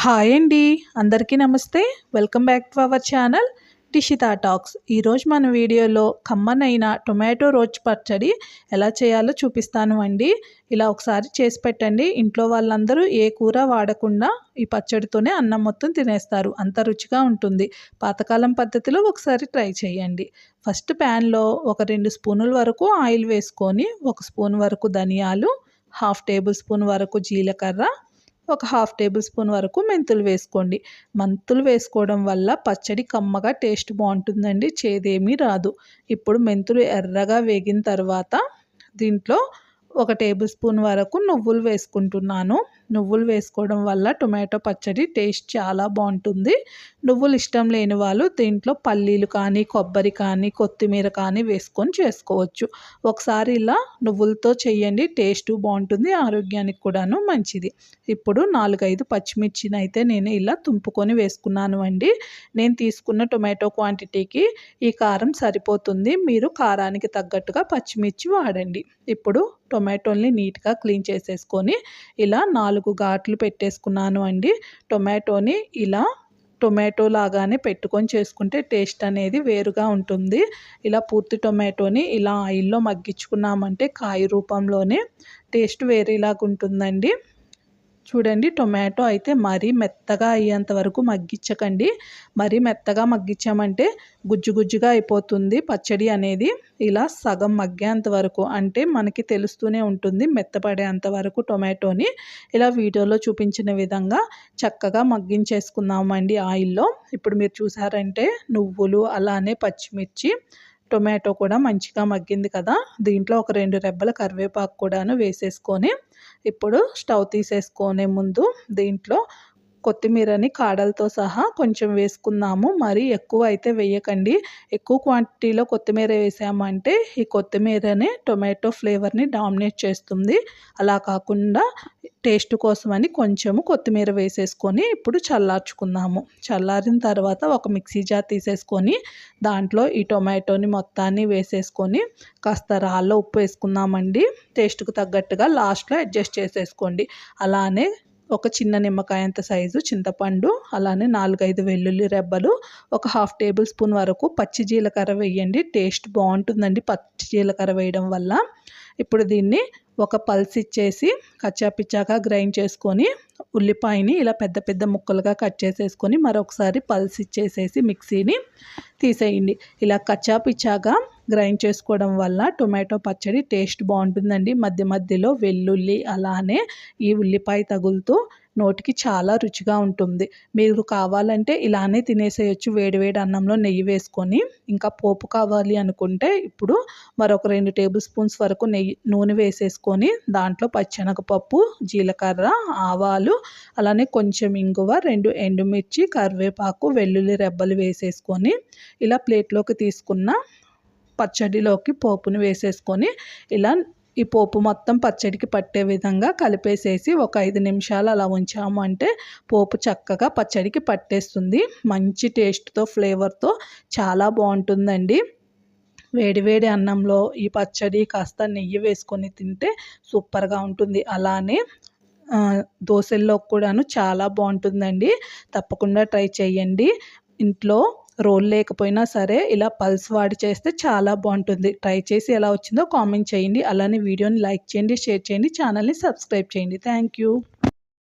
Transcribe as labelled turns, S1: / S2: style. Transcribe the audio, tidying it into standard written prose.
S1: Hi అండి, అందరికీ నమస్తే. Welcome back to our channel Dishita talks. ఈరోజు మన వీడియోలో కమ్మనైన టొమాటో రోజ్ పచ్చడి ఎలా చేయాలో చూపిస్తాను అండి. ఇలా ఒకసారి చేసి పెట్టండి. ఇంట్లో వాళ్ళందరూ ఏ కూర వాడకుండా ఈ పచ్చడితోనే అన్నం మొత్తం తినేస్తారు. అంత రుచిగా ఉంటుంది. పాతకాలం పద్ధతిలో ఒకసారి ట్రై చేయండి. ఫస్ట్ ప్యాన్లో ఒక 2 స్పూనుల వరకు ఆయిల్ వేసుకొని 1 స్పూన్ వరకు ధనియాలు, 1/2 టేబుల్ స్పూన్ వరకు జీలకర్ర, ఒక 1/2 టేబుల్ స్పూన్ వరకు మెంతులు వేసుకోండి. మెంతులు వేసుకోవడం వల్ల పచ్చడి కమ్మగా టేస్ట్ బాగుంటుందండి, చేదేమీ రాదు. ఇప్పుడు మెంతులు ఎర్రగా వేగిన తర్వాత దీంట్లో 1 టేబుల్ స్పూన్ వరకు నువ్వులు వేసుకుంటున్నాను. నువ్వులు వేసుకోవడం వల్ల టొమాటో పచ్చడి టేస్ట్ చాలా బాగుంటుంది. నువ్వులు ఇష్టం లేని వాళ్ళు దీంట్లో పల్లీలు కానీ, కొబ్బరి కానీ, కొత్తిమీర కానీ వేసుకొని చేసుకోవచ్చు. ఒకసారి ఇలా నువ్వులతో చేయండి, టేస్ట్ బాగుంటుంది, ఆరోగ్యానికి కూడాను మంచిది. ఇప్పుడు 4-5 పచ్చిమిర్చిని అయితే నేను ఇలా తుంపుకొని వేసుకున్నాను అండి. నేను తీసుకున్న టొమాటో క్వాంటిటీకి ఈ కారం సరిపోతుంది. మీరు కారానికి తగ్గట్టుగా పచ్చిమిర్చి వాడండి. ఇప్పుడు టొమాటోల్ని నీట్గా క్లీన్ చేసేసుకొని ఇలా 4 ఘాట్లు పెట్టేసుకున్నాను అండి. టొమాటోని ఇలా టొమాటో లాగానే పెట్టుకొని చేసుకుంటే టేస్ట్ అనేది వేరుగా ఉంటుంది. ఇలా పూర్తి టొమాటోని ఇలా ఆయిల్లో మగ్గించుకున్నామంటే కాయ రూపంలోనే టేస్ట్ వేరేలాగా ఉంటుందండి. చూడండి, టొమాటో అయితే మరీ మెత్తగా అయ్యేంత వరకు మగ్గించకండి. మరీ మెత్తగా మగ్గించామంటే గుజ్జు గుజ్జుగా అయిపోతుంది పచ్చడి అనేది. ఇలా సగం మగ్గేంత వరకు, అంటే మనకి తెలుస్తూనే ఉంటుంది మెత్తపడేంత వరకు టొమాటోని ఇలా వీడియోలో చూపించిన విధంగా చక్కగా మగ్గించేసుకుందామండి ఆయిల్లో. ఇప్పుడు మీరు చూసారంటే నువ్వులు అలానే పచ్చిమిర్చి టొమాటో కూడా మంచిగా మగ్గింది కదా. దీంట్లో ఒక 2 రెబ్బల కరివేపాకు కూడాను వేసేసుకొని ఇప్పుడు స్టవ్ తీసేసుకునే ముందు దీంట్లో కొత్తిమీరని కాడలతో సహా కొంచెం వేసుకుందాము. మరీ ఎక్కువ అయితే వేయకండి. ఎక్కువ క్వాంటిటీలో కొత్తిమీర వేసామంటే ఈ కొత్తిమీరనే టొమాటో ఫ్లేవర్ని డామినేట్ చేస్తుంది. అలా కాకుండా టేస్ట్ కోసమని కొంచెము కొత్తిమీర వేసేసుకొని ఇప్పుడు చల్లార్చుకుందాము. చల్లారిన తర్వాత ఒక మిక్సీ జార్ తీసేసుకొని దాంట్లో ఈ టొమాటోని మొత్తాన్ని వేసేసుకొని కాస్త రాళ్ళ ఉప్పు వేసుకుందామండి. టేస్ట్కి తగ్గట్టుగా లాస్ట్లో అడ్జస్ట్ చేసేసుకోండి. అలానే ఒక చిన్న నిమ్మకాయ అంత సైజు చింతపండు, అలానే 4-5 వెల్లుల్లి రెబ్బలు, ఒక 1/2 టేబుల్ స్పూన్ వరకు పచ్చి జీలకర్ర వేయండి. టేస్ట్ బాగుంటుందండి పచ్చి జీలకర్ర వేయడం వల్ల. ఇప్పుడు దీన్ని ఒక పల్స్ ఇచ్చేసి కచ్చాపిచ్చాగా గ్రైండ్ చేసుకొని ఉల్లిపాయని ఇలా పెద్ద పెద్ద ముక్కలుగా కట్ చేసేసుకొని మరొకసారి పల్స్ ఇచ్చేసేసి మిక్సీని తీసేయండి. ఇలా కచ్చాపిచ్చాగా గ్రైండ్ చేసుకోవడం వల్ల టొమాటో పచ్చడి టేస్ట్ బాగుంటుందండి. మధ్య మధ్యలో వెల్లుల్లి అలానే ఈ ఉల్లిపాయ తగులుతూ నోటికి చాలా రుచిగా ఉంటుంది. మీరు కావాలంటే ఇలానే తినేసేయచ్చు వేడివేడి అన్నంలో నెయ్యి వేసుకొని. ఇంకా పోపు కావాలి అనుకుంటే ఇప్పుడు మరొక 2 టేబుల్ స్పూన్స్ వరకు నూనె వేసేసుకొని దాంట్లో పచ్చెనగపప్పు, జీలకర్ర, ఆవాలు, అలానే కొంచెం ఇంగువ, 2 ఎండుమిర్చి, కరివేపాకు, వెల్లుల్లి రెబ్బలు వేసేసుకొని ఇలా ప్లేట్లోకి తీసుకున్న పచ్చడిలోకి పోపుని వేసేసుకొని ఇలా ఈ పోపు మొత్తం పచ్చడికి పట్టే విధంగా కలిపేసేసి ఒక 5 నిమిషాలు అలా ఉంచాము అంటే పోపు చక్కగా పచ్చడికి పట్టేస్తుంది. మంచి టేస్ట్తో ఫ్లేవర్తో చాలా బాగుంటుందండి. వేడివేడి అన్నంలో ఈ పచ్చడి కాస్త నెయ్యి వేసుకొని తింటే సూపర్గా ఉంటుంది. అలానే దోశల్లో కూడాను చాలా బాగుంటుందండి. తప్పకుండా ట్రై చేయండి. ఇంట్లో రోల్ లేకపోయినా సరే ఇలా పల్స్ వాడి చేస్తే చాలా బాగుంటుంది. ట్రై చేసి ఎలా వచ్చిందో కామెంట్ చేయండి. అలానే వీడియోని లైక్ చేయండి, షేర్ చేయండి, ఛానల్ని సబ్స్క్రైబ్ చేయండి. Thank you.